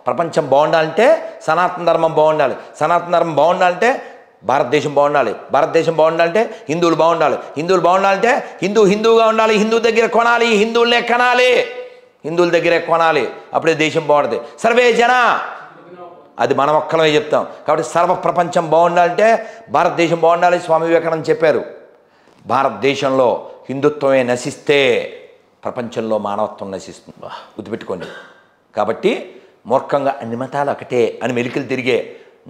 ప్రపంచం బాగుండాలంటే సనాతన ధర్మం బాగుండాలి, సనాతన ధర్మం బాగుండాలంటే భారతదేశం బాగుండాలి, భారతదేశం బాగుండాలంటే హిందువులు బాగుండాలి, హిందువులు బాగుండాలంటే హిందూగా ఉండాలి, హిందూ దగ్గర కొనాలి, హిందువులనే కనాలి, హిందువుల దగ్గరే కొనాలి, అప్పుడే దేశం బాగుంటుంది. సర్వే జన అది మనం ఒక్కలమే చెప్తాం. కాబట్టి సర్వ ప్రపంచం బాగుండాలంటే భారతదేశం బాగుండాలి. స్వామి వివేకానంద చెప్పారు, భారతదేశంలో హిందుత్వమే నశిస్తే ప్రపంచంలో మానవత్వం నశిస్తుంది. గుర్తుపెట్టుకోండి. కాబట్టి మూర్ఖంగా అన్ని మతాలు ఒకటే అని మెలికలు తిరిగే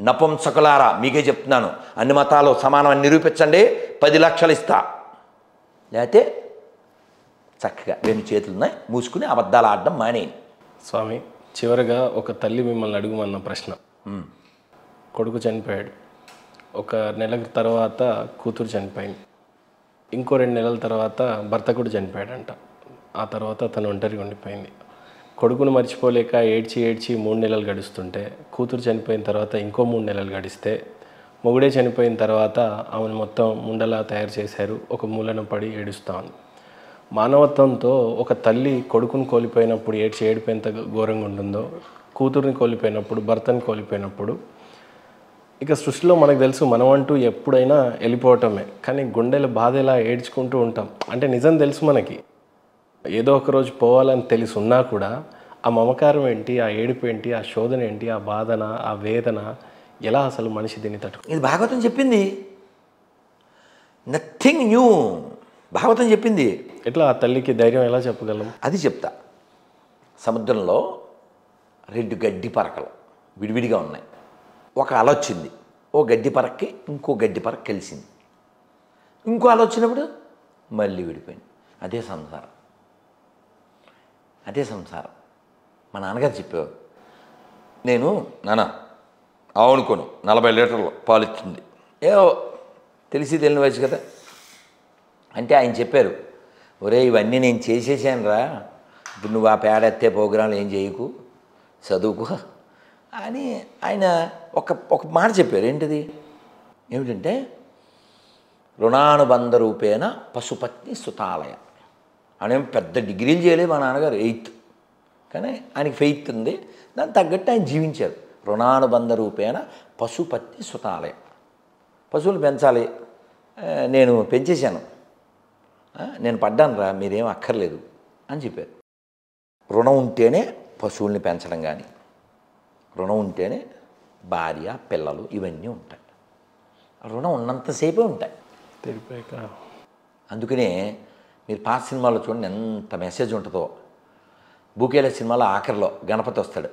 నపుంసకులారా మీకే చెప్తున్నాను, అన్ని మతాలు సమానం నిరూపించండి, 10 లక్షలు ఇస్తా. లేకపోతే చక్కగా 2 చేతులున్నాయి మూసుకుని అబద్ధాలు ఆడడం మానేయండి. స్వామి, చివరిగా ఒక తల్లి మిమ్మల్ని అడుగుమన్న ప్రశ్న. కొడుకు చనిపోయాడు, 1 నెల తర్వాత కూతురు చనిపోయింది, ఇంకో 2 నెలల తర్వాత భర్త కూడా చనిపోయాడంట. ఆ తర్వాత తను ఒంటరిగా ఉండిపోయింది. కొడుకును మర్చిపోలేక ఏడ్చి 3 నెలలు గడుస్తుంటే, కూతురు చనిపోయిన తర్వాత ఇంకో 3 నెలలు గడిస్తే, మొగుడే చనిపోయిన తర్వాత ఆమెను మొత్తం ముండలా తయారు చేశారు, ఒక మూలన పడి ఏడుస్తాను. మానవత్వంతో ఒక తల్లి కొడుకును కోల్పోయినప్పుడు ఏడుపు ఎంత ఘోరంగా ఉంటుందో, కూతురుని కోల్పోయినప్పుడు, భర్తను కోల్పోయినప్పుడు, ఇక సృష్టిలో మనకు తెలుసు మనమంటూ ఎప్పుడైనా వెళ్ళిపోవటమే. కానీ గుండెల బాధ ఎలా ఏడ్చుకుంటూ ఉంటాం అంటే నిజం తెలుసు మనకి, ఏదో ఒక రోజు పోవాలని తెలిసి ఉన్నా కూడా ఆ మమకారం ఏంటి, ఆ ఏడుపు ఏంటి, ఆ శోధన ఏంటి, ఆ బాధన, ఆ వేదన ఎలా అసలు మనిషి దీన్ని తట్టు. ఇది భాగవతం చెప్పింది, నథింగ్ న్యూ. భాగవతం చెప్పింది. ఎట్లా ఆ తల్లికి ధైర్యం ఎలా చెప్పగలం? అది చెప్తా. సముద్రంలో 2 గడ్డి పరకలు విడివిడిగా ఉన్నాయి. ఒక అల వచ్చింది, ఓ గడ్డి పరక్కి ఇంకో గడ్డి పరక కలిసింది, ఇంకో అల వచ్చినప్పుడు మళ్ళీ విడిపోయింది. అదే సంసారం, అదే సంసారం. మా నాన్నగారు చెప్పేవారు, నేను అవునుకోను 40 లీటర్లు పాలు ఇచ్చింది, ఏవో తెలిసి తెలియని వయసు కదా అంటే ఆయన చెప్పారు, ఒరే ఇవన్నీ నేను చేసేసాను రా, ఇప్పుడు నువ్వు ఆ పేడ ఎత్తే ప్రోగ్రాంలు ఏం చేయకు, చదువుకో అని ఆయన ఒక మాట చెప్పారు. ఏంటిది? ఏమిటంటే రుణానుబంధ రూపేణ పశుపత్ని సుతాలయ. ఆయన పెద్ద డిగ్రీలు చేయలేదు మా నాన్నగారు, 8th, కానీ ఆయనకి ఫెయిత్ ఉంది, దానికి తగ్గట్టు ఆయన జీవించారు. రుణానుబంధ రూపేణ పశుపత్ని సుతాలయ. పశువులు పెంచాలి, నేను పెంచేశాను, నేను పడ్డాను రా, మీరేం అక్కర్లేదు అని చెప్పారు. రుణం ఉంటేనే పశువుల్ని పెంచడం, కానీ రుణం ఉంటేనే భార్య పిల్లలు ఇవన్నీ ఉంటాయి. రుణం ఉన్నంతసేపే ఉంటాయి. అందుకనే మీరు పాత సినిమాలో చూడండి ఎంత మెసేజ్ ఉంటుందో. బూకేల సినిమాలో ఆఖరిలో గణపతి వస్తాడు,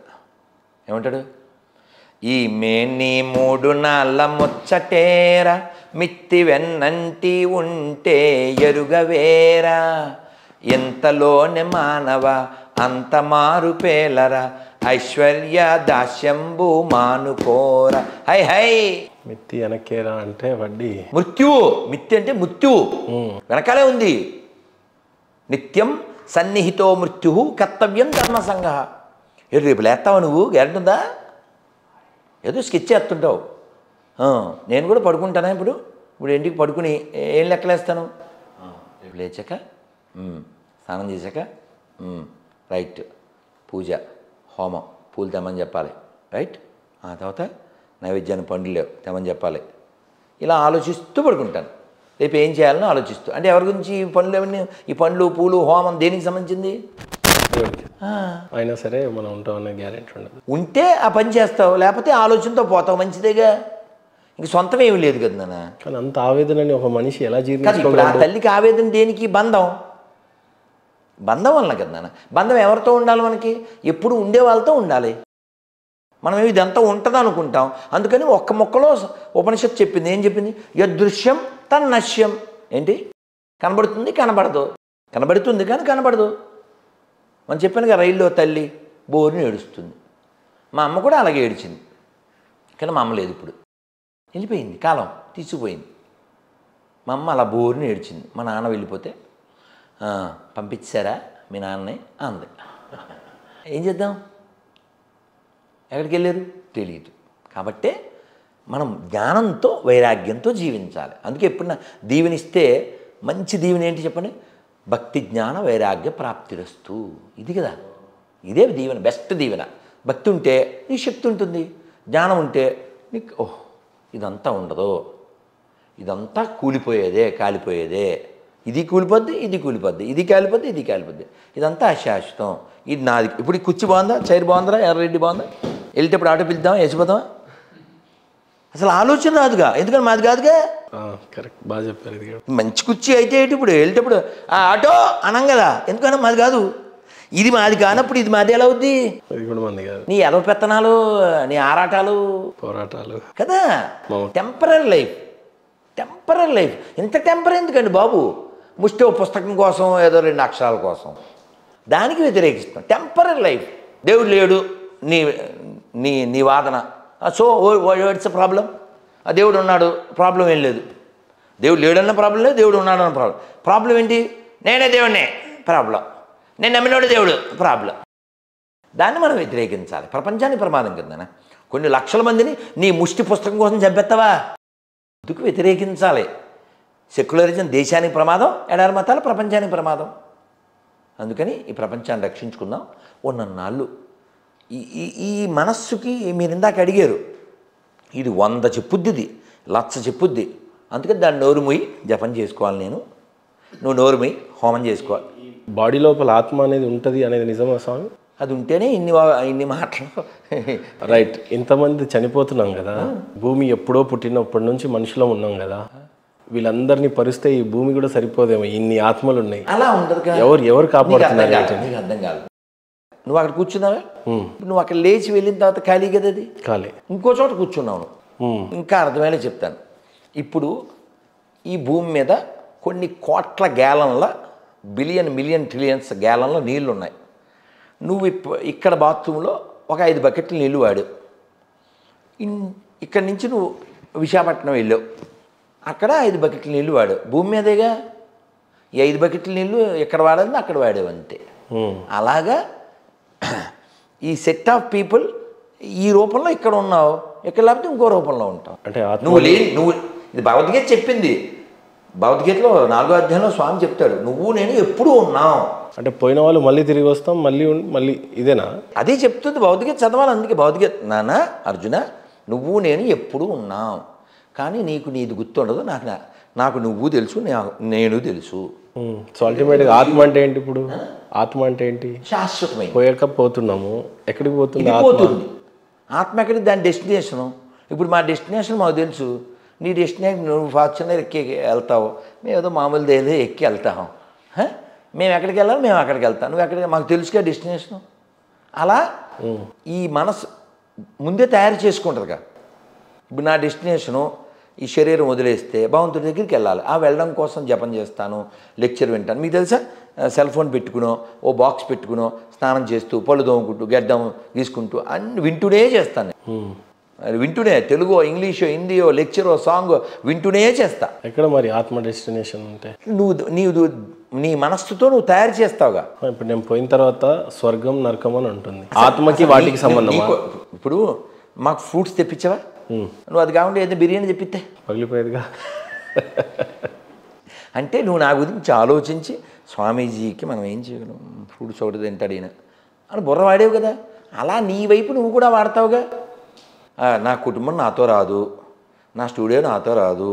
ఏమంటాడు? ఈ మేని 3 నాళ్ళ ముచ్చటేరా, మిత్తి వెన్నంటి ఉంటే ఎరుగవేరా, ఎంతలోనే మానవ అంత మారు పేలరా, ఐశ్వర్య దాస్యంబు మానుకోరా. హై హై మిత్తి వెనకేరా అంటే వడ్డీ, మృత్యువు. మిత్తి అంటే మృత్యువు వెనకాలే ఉంది. నిత్యం సన్నిహితో మృత్యు కర్తవ్యం ధర్మసంగ. రేపు లేస్తావా నువ్వు? గ్యారెంటీ ఉందా? ఏదో స్కెచ్ చేస్తుంటావు. నేను కూడా పడుకుంటానా ఇప్పుడు ఇంటికి పడుకుని ఏం లెక్కలేస్తాను? రేపు లేచాక స్నానం చేశాక రైట్ పూజ హోమం పూలు తెమ్మని చెప్పాలి, రైట్. ఆ తర్వాత నైవేద్యాన్ని పండ్లు లేవు తెమ్మని చెప్పాలి. ఇలా ఆలోచిస్తూ పడుకుంటాను, రేపు ఏం చేయాలని ఆలోచిస్తూ. అంటే ఎవరి గురించి ఈ పనులు ఏమన్నీ, ఈ పండ్లు పూలు హోమం దేనికి సంబంధించింది? అయినా సరే మనం ఉంటామనే గ్యారెంటీ ఉండదు. ఉంటే ఆ పని చేస్తావు, లేకపోతే ఆలోచనతో పోతావు, మంచిదేగా. ఇంక సొంతం ఏమి లేదు కదా నాన్న. కానీ అంత ఆవేదనని ఒక మనిషి ఎలా జీర్ణించుకోగలడు? ఆ తల్లికి ఆవేదన దేనికి? బంధం వలన కదా నాన్న. బంధం ఎవరితో ఉండాలి? మనకి ఎప్పుడు ఉండే వాళ్ళతో ఉండాలి. మనం ఇదంతా ఉంటుంది అనుకుంటాం. అందుకని ఒక్క మొక్కలో ఉపనిషత్తు చెప్పింది, ఏం చెప్పింది? యదృశ్యం తన్నశ్యం. ఏంటి? కనబడుతుంది కనబడదు, కనబడుతుంది కానీ కనబడదు. మనం చెప్పాను కదా, రైల్లో తల్లి బోరుని ఏడుస్తుంది. మా అమ్మ కూడా అలాగే ఏడిచింది, కానీ మా అమ్మ లేదు, ఇప్పుడు వెళ్ళిపోయింది, కాలం తీసుకుపోయింది. మా అమ్మ అలా బోరుని ఏడిచింది. మా నాన్న వెళ్ళిపోతే పంపించారా మీ నాన్నని అంది. ఏం చేద్దాం? ఎక్కడికి వెళ్ళారు తెలియదు. కాబట్టే మనం జ్ఞానంతో వైరాగ్యంతో జీవించాలి. అందుకే ఎప్పుడన్నా దీవెనిస్తే మంచి దీవెన ఏంటి చెప్పండి? భక్తి జ్ఞాన వైరాగ్య ప్రాప్తిరస్తు. ఇది కదా, ఇదే దీవెన, బెస్ట్ దీవెన. భక్తి ఉంటే నీ శక్తి ఉంటుంది, జ్ఞానం ఉంటే నీకు ఓహ్ ఇదంతా ఉండదు, ఇదంతా కూలిపోయేదే, కాలిపోయేదే, ఇది కూలిపోద్ది, ఇది కూలిపోద్ది, ఇది కాలిపోద్ది, ఇది కాలిపోద్ది, ఇదంతా అశాశ్వతం, ఇది నాది. ఇప్పుడు ఈ కుర్చీ బాగుందా, చైర్ బాగుందా, ఎర్రరెడ్డి బాగుందా, వెళ్ళేటప్పుడు ఆటో పిలుద్దామా, వేసిపోదామా? అసలు ఆలోచన రాదుగా, ఎందుకంటే మాది కాదుగా. కరెక్ట్, బాగా చెప్పారు. ఇది మంచి కుర్చీ అయితే ఇప్పుడు వెళ్ళేటప్పుడు ఆటో అనం కదా, ఎందుకన్నా మాది కాదు. ఇది మాది కానప్పుడు ఇది మాది ఎలా అవుద్ది? అది కూడా మంది కాదు. నీ ఎదవ పెత్తనాలు, నీ ఆరాటాలు, పోరాటాలు కదా. Temporary life, temporary life. ఇంత టెంపరీ ఎందుకండి బాబు? ముష్టి పుస్తకం కోసం, ఏదో 2 అక్షరాల కోసం, దానికి వ్యతిరేకిస్తాం. Temporary life. దేవుడు లేడు నీ నీ నీ వాదన. So what's problem? ఆ దేవుడు ఉన్నాడు, ప్రాబ్లం ఏం లేదు. దేవుడు లేడన్న ప్రాబ్లం లేదు, దేవుడు ఉన్నాడన్న ప్రాబ్లం. ప్రాబ్లం ఏంటి? నేనే దేవుడినే, ప్రాబ్లం. నేను నమ్మినోడు దేవుడు, ప్రాబ్లం. దాన్ని మనం వ్యతిరేకించాలి. ప్రపంచానికి ప్రమాదం కిందన కొన్ని లక్షల మందిని నీ ముష్టి పుస్తకం కోసం చంపేస్తావా? ఎందుకు వ్యతిరేకించాలి? సెక్యులరిజం దేశానికి ప్రమాదం, ఎడారి మతాలు ప్రపంచానికి ప్రమాదం. అందుకని ఈ ప్రపంచాన్ని రక్షించుకుందాం. ఉన్నన్నాళ్ళు ఈ మనస్సుకి మీరు ఇందాక అడిగారు, ఇది 100 చెప్పుద్ది, ఇది 1,00,000 చెప్పుద్ది. అందుకని దాన్ని నోరు మూయి జపం చేసుకోవాలి. నువ్వు నోరు మూయి హోమం చేసుకోవాలి. బాడీ లోపల ఆత్మ అనేది ఉంటుంది అనేది నిజమా స్వామి? అది ఉంటేనే ఇన్ని మాటలు. రైట్. ఇంతమంది చనిపోతున్నాం కదా, భూమి ఎప్పుడో పుట్టినప్పటి నుంచి మనుషులం ఉన్నాం కదా, వీళ్ళందరినీ పరిస్తే ఈ భూమి కూడా సరిపోదేమో, ఇన్ని ఆత్మలు ఉన్నాయి. అలా ఉండదు కదా. ఎవరు కాపాడుతున్నారు? నీకు అర్థం కాదు. నువ్వు అక్కడ కూర్చున్నావా? నువ్వు అక్కడ లేచి వెళ్ళిన తర్వాత ఖాళీ కదా, అది ఖాళీ. ఇంకో చోట కూర్చున్నావు. ఇంకా అర్థమయ్యేలా చెప్తాను. ఇప్పుడు ఈ భూమి మీద కొన్ని కోట్ల గ్యాలన్ల, మిలియన్ ట్రిలియన్స్ గ్యాలన్ల నీళ్లు ఉన్నాయి. నువ్వు ఇక్కడ బాత్రూంలో ఒక 5 బకెట్లు నీళ్ళు వాడావు. ఇక్కడి నుంచి నువ్వు విశాఖపట్నం వెళ్ళావు, అక్కడ 5 బకెట్ల నీళ్ళు వాడావు. భూమి మీదేగా ఈ 5 బకెట్ల నీళ్ళు ఎక్కడ వాడాలని అక్కడ వాడావు, అంతే. అలాగా ఈ సెట్ ఆఫ్ పీపుల్ ఈ రూపంలో ఇక్కడ ఉన్నావు, ఇక్కడ లేకపోతే ఇంకో రూపంలో ఉంటావు. అంటే నువ్వు ఇది భగవద్గీత చెప్పింది. భగవద్గీతలో 4వ అధ్యాయంలో స్వామి చెప్తాడు, నువ్వు నేను ఎప్పుడూ ఉన్నాం. అంటే పోయిన వాళ్ళు మళ్ళీ తిరిగి వస్తాం, మళ్ళీ ఇదేనా? అదే చెప్తుంది భగవద్గీత చదవాలి. అందుకే భగవద్గీత, నాన్న అర్జున, నువ్వు నేను ఎప్పుడూ ఉన్నాం, కానీ నీది గుర్తుండదు. నాకు నువ్వు తెలుసు, నేను తెలుసు. సో అల్టిమేట్గా ఆత్మ అంటే ఏంటి? ఇప్పుడు ఆత్మ అంటే ఏంటి? శాశ్వతమైన. పోతున్నాము, ఎక్కడికి పోతుంది? ఆత్మ ఎక్కడికి? దాని డెస్టినేషను. ఇప్పుడు మా డెస్టినేషన్ మాకు తెలుసు. నీ డెస్టినేషన్ నువ్వు ఫార్చునర్ ఎక్కి వెళ్తావు, మేము ఏదో మామూలు ఏదో ఎక్కి వెళ్తాం. మేము ఎక్కడికి వెళ్ళాలి, మేము అక్కడికి వెళ్తాం. నువ్వు ఎక్కడికి, మాకు తెలుసుగా డెస్టినేషను. అలా ఈ మనసు ముందే తయారు చేసుకుంటుందిగా. ఇప్పుడు నా డెస్టినేషను ఈ శరీరం వదిలేస్తే భగవంతుడి దగ్గరికి వెళ్ళాలి. వెళ్ళడం కోసం జపం చేస్తాను, లెక్చర్ వింటాను. మీకు తెలుసా, సెల్ ఫోన్ పెట్టుకునో, ఓ బాక్స్ పెట్టుకునో, స్నానం చేస్తూ, పళ్ళు తోముకుంటూ, గడ్డం గీసుకుంటూ అన్ని వింటూనే చేస్తాను. వింటూనే, తెలుగో, ఇంగ్లీషో, హిందీయో, లెక్చరో, సాంగో వింటూనే చేస్తా. ఎక్కడ మరి ఆత్మ డెస్టినేషన్ అంటే? నువ్వు నీ మనస్సుతో నువ్వు తయారు చేస్తావుగా. ఇప్పుడు నేను పోయిన తర్వాత స్వర్గం, నరకం అని ఉంటుంది. ఆత్మకి వాటికి సంబంధం. ఇప్పుడు మాకు ఫ్రూట్స్ తెప్పించావా? నువ్వు అది కాకుండా ఏదో బిర్యానీ చెప్పితే పగిలిపోయేదిగా. అంటే నువ్వు నా గురించి ఆలోచించి, స్వామీజీకి మనం ఏం చేయగలం, ఫ్రూట్స్ ఒకటి తింటాడు ఈయన అని బుర్ర వాడేవు కదా. అలా నీ వైపు నువ్వు కూడా వాడతావుగా. నా కుటుంబం నాతో రాదు, నా స్టూడియో నాతో రాదు,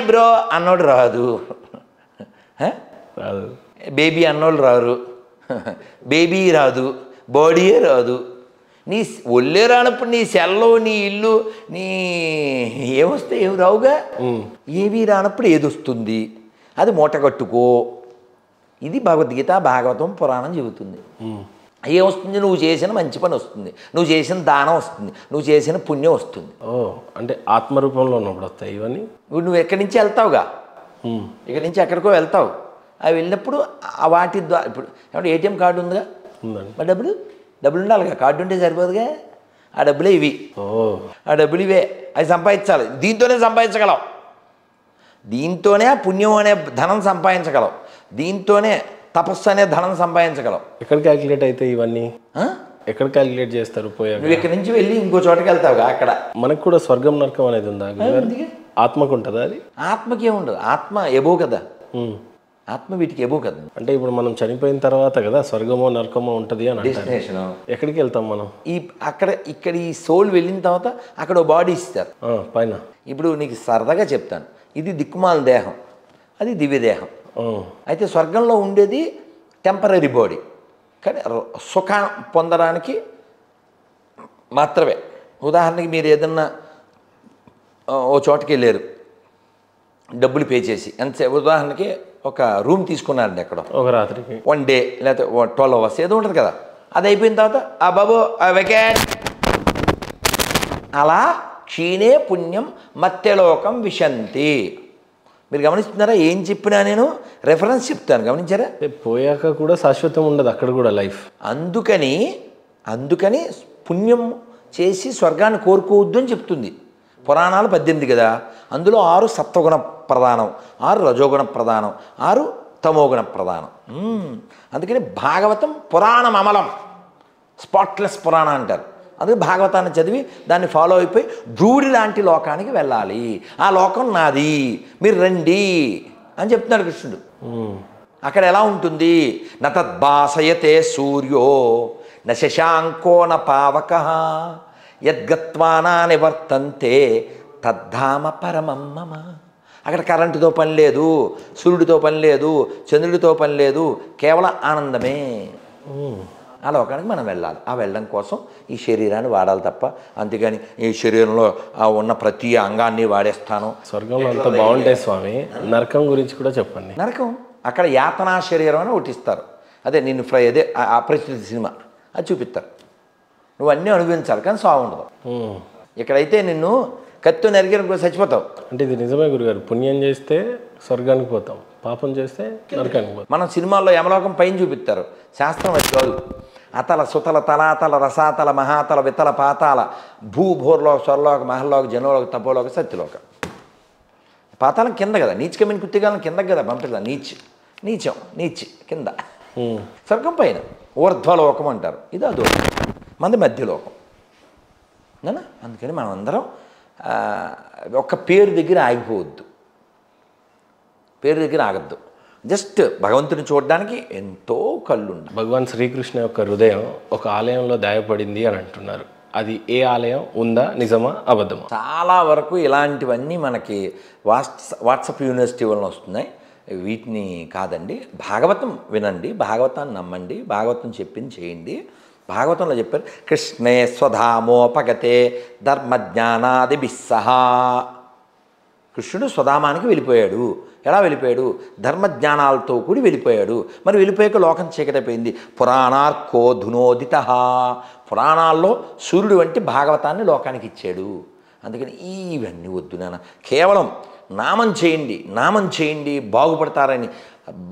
బ్రో అన్నోడు రాదు, బేబీ అన్నోళ్ళు రారు, బేబీ రాదు, బాడీయే రాదు. నీ ఒళ్ళే రానప్పుడు నీ సెల్లో, నీ ఇల్లు, నీ ఏమొస్తే ఏమి రావుగా. ఏమీ రానప్పుడు ఏది వస్తుంది, అది మూట కట్టుకో. ఇది భగవద్గీత, భాగవతం, పురాణం చెబుతుంది. ఏమొస్తుంది? నువ్వు చేసిన మంచి పని వస్తుంది, నువ్వు చేసిన దానం వస్తుంది, నువ్వు చేసిన పుణ్యం వస్తుంది. అంటే ఆత్మరూపంలో ఉన్నప్పుడు వస్తాయి ఇవన్నీ. ఇప్పుడు నువ్వు ఎక్కడి నుంచి వెళ్తావుగా, ఇక్కడి నుంచి ఎక్కడికో వెళ్తావు. అవి వెళ్ళినప్పుడు వాటి ద్వారా, ఇప్పుడు ఏమంటే ఏటీఎం కార్డు ఉందిగా, మరి డబ్బులు ఉండాలిగా, కార్డు ఉంటే సరిపోదుగా. ఆ డబ్బులే ఇవి, ఆ డబ్బులు ఇవే, అవి సంపాదించాలి. దీంతోనే సంపాదించగలవు, దీంతోనే పుణ్యం అనే ధనం సంపాదించగలవు, దీంతోనే తపస్సు అనే ధనం సంపాదించగలవు. ఎక్కడ క్యాలిక్యులేట్ అయితే ఇవన్నీ? ఎక్కడ క్యాలిక్యులేట్ చేస్తారు? నువ్వు ఇక్కడి నుంచి వెళ్ళి ఇంకో చోటకి వెళ్తావుగా. అక్కడ మనకు కూడా స్వర్గం, నరకం అనేది ఉందా? ఆత్మకు ఉంటుందా? అది ఆత్మకి ఏముండదు. ఆత్మ ఎబో కదా. ఆత్మ వీటికి ఎబో కదా. అంటే ఇప్పుడు మనం చనిపోయిన తర్వాత కదా స్వర్గమో నరకమో ఉంటుంది అని అంటారు. డెస్టినేషన్ ఎక్కడికి వెళ్తాం మనం? ఇక్కడ ఈ సోల్ వెళ్ళిన తర్వాత అక్కడ ఓ బాడీ ఇస్తారు పైన. ఇప్పుడు నీకు సరదాగా చెప్తాను, ఇది దిక్కుమాల దేహం, అది దివ్యదేహం. అయితే స్వర్గంలో ఉండేది టెంపరీ బాడీ, కానీ సుఖం పొందడానికి మాత్రమే. ఉదాహరణకి మీరు ఏదన్నా ఓ చోటకి వెళ్ళారు డబ్బులు పే చేసి, ఎంతసేపు ఉదాహరణకి ఒక రూమ్ తీసుకున్నారండి ఎక్కడ ఒక రాత్రికి, 1 డే లేకపోతే 12 hours ఏదో ఉంటుంది కదా, అది అయిపోయిన తర్వాత ఆ బాబు వెకేట్, అలా క్షీణే పుణ్యం మత్యలోకం విశంతి. మీరు గమనిస్తున్నారా? ఏం చెప్పినా నేను రెఫరెన్స్ చెప్తాను, గమనించారా? పోయాక కూడా శాశ్వతం ఉండదు అక్కడ కూడా లైఫ్. అందుకని పుణ్యం చేసి స్వర్గాన్ని కోరుకోవద్దు అని చెప్తుంది. పురాణాలు 18 కదా, అందులో 6 సత్వగుణ ప్రధానం, 6 రజోగుణ ప్రధానం, 6 తమోగుణ ప్రధానం. అందుకని భాగవతం పురాణం అమలం, స్పాట్లెస్ పురాణం అంటారు. అందుకే భాగవతాన్ని చదివి దాన్ని ఫాలో అయిపోయి ధ్రువుడి లాంటి లోకానికి వెళ్ళాలి, ఆ లోకం నాది, మీరు రండి అని చెప్తున్నాడు కృష్ణుడు. అక్కడ ఎలా ఉంటుంది? న తద్భాసయతే సూర్యో న శశాంకో న పావకః యద్గత్వానా నివర్తంతే తద్ధామ పరమం మమ. అక్కడ కరెంటుతో పని లేదు, సూర్యుడితో పని లేదు, చంద్రుడితో పని లేదు, కేవలం ఆనందమే. ఆ లోకానికి మనం వెళ్ళాలి. ఆ వెళ్ళడం కోసం ఈ శరీరాన్ని వాడాలి తప్ప, అంతేగాని ఈ శరీరంలో ఉన్న ప్రతి అంగాన్ని వాడేస్తాను. స్వర్గంలో అంత బాగుంటాయి స్వామి, నరకం గురించి కూడా చెప్పండి. నరకం అక్కడ యాతనా శరీరం అని ఒకటి ఇస్తారు. అదే నిన్ను అదే అపరిచిత సినిమా అది చూపిస్తారు. నువ్వు అన్నీ అనుభవించాలి కానీ సాగు ఉండదు. ఇక్కడైతే నిన్ను కత్తితో నరికిన చచ్చిపోతావు. అంటే ఇది నిజమే గురుగారు, పుణ్యం చేస్తే స్వర్గానికి పోతాం, పాపం చేస్తే నరకానికి పోతాం. మనం సినిమాల్లో యమలోకం పైన చూపిస్తారు, శాస్త్రం అది కాదు. అతల సుతల తలాతల రసాతల మహాతల వితల పాతాల భూభూర్లోక స్వర్లోక మహల్లోక జనలోక తపోలోక సత్యలోక. పాతాళం కింద కదా, నీచకమైన కుత్తిగాలం కిందకి కదా పంపిస్తారు. నీచం కింద, స్వర్గం పైన ఊర్ధ్వలోకం అంటారు. ఇది అదో మంది మధ్యలోకం. అందుకని మనం అందరం ఒక్క పేరు దగ్గర ఆగిపోవద్దు, పేరు దగ్గర ఆగద్దు. జస్ట్ భగవంతుని చూడడానికి ఎంతో కళ్ళుండ. భగవాన్ శ్రీకృష్ణ యొక్క హృదయం ఒక ఆలయంలో దాయపడింది అని అంటున్నారు. అది ఏ ఆలయం? ఉందా? నిజమా అబద్ధమా? చాలా వరకు ఇలాంటివన్నీ మనకి వాట్సాప్ యూనివర్సిటీ వలన వస్తున్నాయి. వీటిని కాదండి. భాగవతం వినండి, భాగవతాన్ని నమ్మండి, భాగవతం చెప్పింది చేయండి. భాగవతంలో చెప్పారు, కృష్ణే స్వధామోపగతే ధర్మజ్ఞానాదిభిస్సహా. కృష్ణుడు స్వధామానికి వెళ్ళిపోయాడు. ఎలా వెళ్ళిపోయాడు? ధర్మజ్ఞానాలతో కూడి వెళ్ళిపోయాడు. మరి వెళ్ళిపోయాక లోకం చీకటైపోయింది. పురాణార్కో ధునోదిత. పురాణాల్లో సూర్యుడు వంటి భాగవతాన్ని లోకానికి ఇచ్చాడు. అందుకని ఇవన్నీ వద్దు నాన్న, కేవలం నామం చేయండి బాగుపడతారని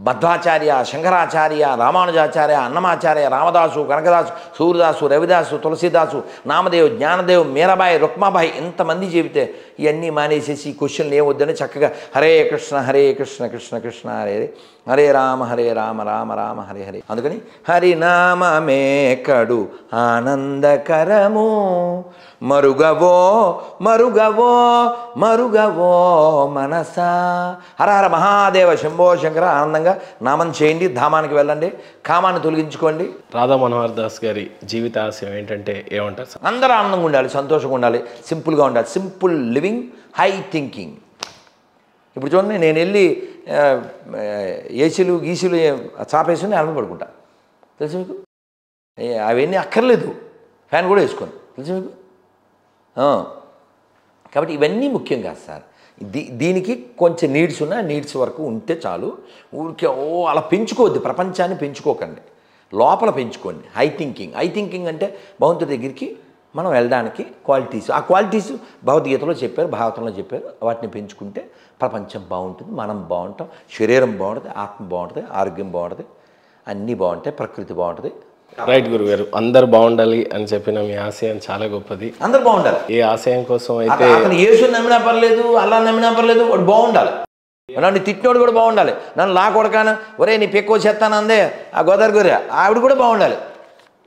మధ్వాచార్య, శంకరాచార్య, రామానుజాచార్య, అన్నమాచార్య, రామదాసు, కనకదాసు, సూర్యదాసు, రవిదాసు, తులసీదాసు, నామదేవ్, జ్ఞానదేవ్, మీరాబాయి, రుక్మాబాయి, ఎంతమంది చెబితే ఇవన్నీ మానేసేసి క్వశ్చన్లు ఏమొద్దని చక్కగా హరే కృష్ణ కృష్ణ కృష్ణ హరే హరే రామ రామ రామ హరే హరే. అందుకని హరినామమే కడు ఆనందకరము మరుగవో మనసా. హర హర మహాదేవ శంభో శంకర. ఆనందంగా నామం చేయండి, ధామానికి వెళ్ళండి, కామాన్ని తొలగించుకోండి. రాధా మనోహర్ దాస్ గారి జీవిత ఆశయం ఏంటంటే ఏమంటారు? అందరూ ఆనందంగా ఉండాలి, సంతోషంగా ఉండాలి, సింపుల్గా ఉండాలి. Simple living, high thinking. ఇప్పుడు చూడండి, నేను వెళ్ళి ఏసీలు గీసీలు చాపేసుకుని అలమ పడుకుంటా, తెలుసు మీకు? అవన్నీ అక్కర్లేదు, ఫ్యాన్ కూడా వేసుకోండి, తెలుసు మీకు? కాబట్టి ఇవన్నీ ముఖ్యం కాదు సార్. దీనికి కొంచెం నీడ్స్ ఉన్నాయి, నీడ్స్ వరకు ఉంటే చాలు. ఊరికే అలా పెంచుకోవద్దు, ప్రపంచాన్ని పెంచుకోకండి, లోపల పెంచుకోండి. హై థింకింగ్ అంటే భగవంతుడి దగ్గరికి మనం వెళ్ళడానికి క్వాలిటీస్, ఆ క్వాలిటీస్ భగవద్గీతలో చెప్పారు, భాగవతంలో చెప్పారు. వాటిని పెంచుకుంటే ప్రపంచం బాగుంటుంది, మనం బాగుంటాం, శరీరం బాగుంటుంది, ఆత్మ బాగుంటుంది, ఆరోగ్యం బాగుంటుంది, అన్నీ బాగుంటాయి, ప్రకృతి బాగుంటుంది. రైట్ గురుగారు, అందరు బాగుండాలి అని చెప్పిన మీ ఆశయం చాలా గొప్పది. అందరు బాగుండాలి. ఏ ఆశయం కోసం అయితే అతను యేసుని నమ్మినా పర్లేదు, అల్లా నమ్మినా పర్లేదు, వాడు బాగుండాలి. నన్ను తిట్టినోడు కూడా బాగుండాలి. నన్ను లా కొడకాను, ఒరే నీ పెక్కువ చేస్తాను అందే ఆ గోదావరి గొర్రె, ఆవిడ కూడా బాగుండాలి.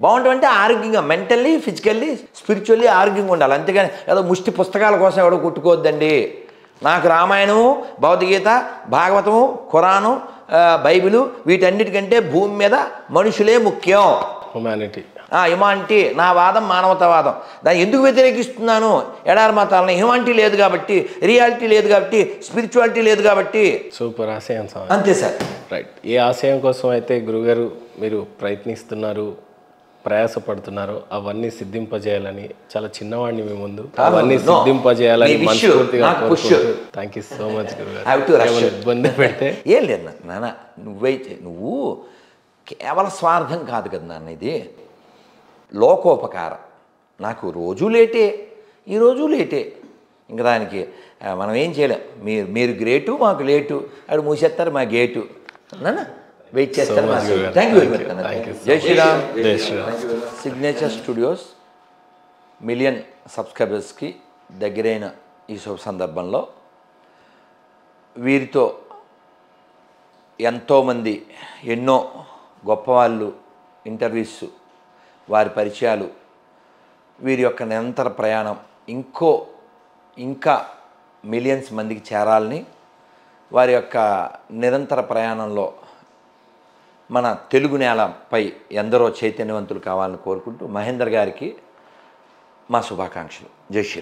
బాగుంటామంటే ఆరోగ్యంగా, మెంటల్లీ, ఫిజికల్లీ, స్పిరిచువల్లీ ఆరోగ్యంగా ఉండాలి. అంతేగాని ఏదో ముష్టి పుస్తకాల కోసం ఎవడో కొట్టుకోవద్దండి. నాకు రామాయణము, భగవద్గీత, భాగవతము, ఖురాను, బైబిలు, వీటన్నిటికంటే భూమి మీద మనుషులే ముఖ్యం. హ్యుమానిటీ. హ్యుమానిటీ నా వాదం, మానవతావాదం. దాన్ని ఎందుకు వ్యతిరేకిస్తున్నాను? ఎడారి మతాలని హ్యుమానిటీ లేదు కాబట్టి, రియాలిటీ లేదు కాబట్టి, స్పిరిచువాలిటీ లేదు కాబట్టి. సూపర్ ఆశయం సార్. అంతే సార్. రైట్. ఏ ఆశయం కోసం అయితే గురుగారు మీరు ప్రయత్నిస్తున్నారు, ప్రయాసపడుతున్నారో అవన్నీ సిద్ధింపజేయాలని, చాలా చిన్నవాడిని మీ ముందు, అవన్నీ సిద్ధింపజేయాలని మనస్ఫూర్తిగా కోరుకుంటున్నాను. థ్యాంక్ యూ సో మచ్ గురుగారు. ఇబ్బంది పెడితే ఏం లేదు నాన్న, నువ్వు కేవలం స్వార్థం కాదు కదా నాన్న, ఇది లోకోపకారం. నాకు రోజు లేటే, ఈరోజు లేటే, ఇంకా దానికి మనం ఏం చేయలేం. మీరు గ్రేటు, మాకు లేటు, అడు మూసేస్తారు మా గేటు. నాన్న వెయిట్ చేస్తారు. థ్యాంక్ యూ వెరీ మచ్ నాన్న. జై శ్రీరామ్. జై శ్రీరామ్. సిగ్నేచర్ స్టూడియోస్ 1 మిలియన్ సబ్స్క్రైబర్స్కి దగ్గరైన ఈ శుభ సందర్భంలో వీరితో ఎంతోమంది, ఎన్నో గొప్పవాళ్ళు ఇంటర్వ్యూస్, వారి పరిచయాలు, వీరి యొక్క నిరంతర ప్రయాణం ఇంకా మిలియన్స్ మందికి చేరాలని, వారి యొక్క నిరంతర ప్రయాణంలో మన తెలుగు నేలపై ఎందరో చైతన్యవంతులు కావాలని కోరుకుంటూ మహేందర్ గారికి మా శుభాకాంక్షలు. జై శ్రీరామ్.